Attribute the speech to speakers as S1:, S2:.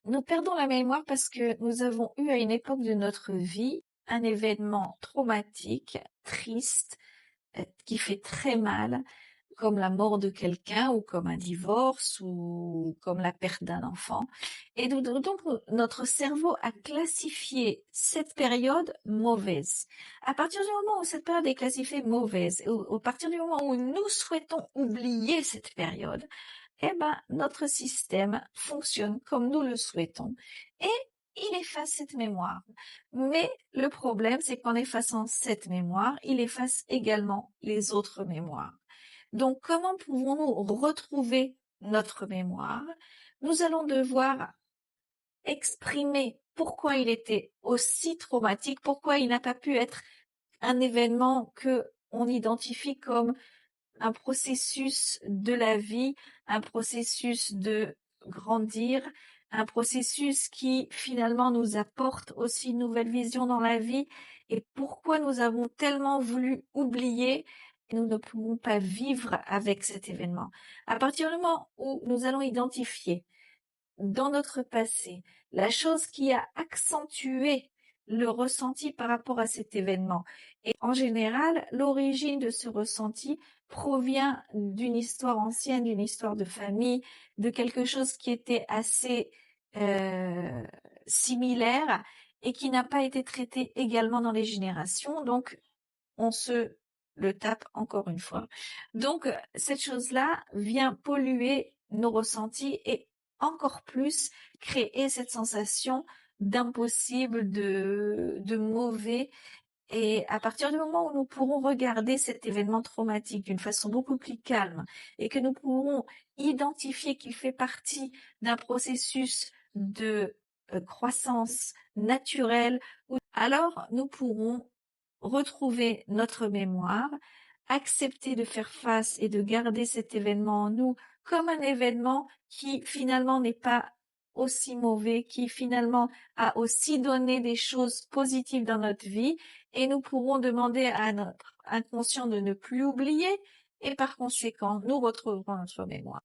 S1: Nous perdons la mémoire parce que nous avons eu à une époque de notre vie un événement traumatique, triste, qui fait très mal, comme la mort de quelqu'un ou comme un divorce ou comme la perte d'un enfant. Et donc notre cerveau a classifié cette période mauvaise. À partir du moment où cette période est classifiée mauvaise, et à partir du moment où nous souhaitons oublier cette période, eh ben, notre système fonctionne comme nous le souhaitons et il efface cette mémoire. Mais le problème, c'est qu'en effaçant cette mémoire, il efface également les autres mémoires. Donc, comment pouvons-nous retrouver notre mémoire? Nous allons devoir exprimer pourquoi il était aussi traumatique, pourquoi il n'a pas pu être un événement que on identifie comme un processus de la vie, un processus de grandir, un processus qui finalement nous apporte aussi une nouvelle vision dans la vie et pourquoi nous avons tellement voulu oublier et nous ne pouvons pas vivre avec cet événement. À partir du moment où nous allons identifier dans notre passé la chose qui a accentué le ressenti par rapport à cet événement. Et en général, l'origine de ce ressenti provient d'une histoire ancienne, d'une histoire de famille, de quelque chose qui était assez euh, similaire et qui n'a pas été traité également dans les générations. Donc, on se le tape encore une fois. Donc, cette chose-là vient polluer nos ressentis et encore plus créer cette sensation d'impossible, de mauvais. Et à partir du moment où nous pourrons regarder cet événement traumatique d'une façon beaucoup plus calme et que nous pourrons identifier qu'il fait partie d'un processus de croissance naturelle, alors nous pourrons retrouver notre mémoire, accepter de faire face et de garder cet événement en nous comme un événement qui finalement n'est pas aussi mauvais, qui finalement a aussi donné des choses positives dans notre vie et nous pourrons demander à notre inconscient de ne plus oublier et par conséquent, nous retrouverons notre mémoire.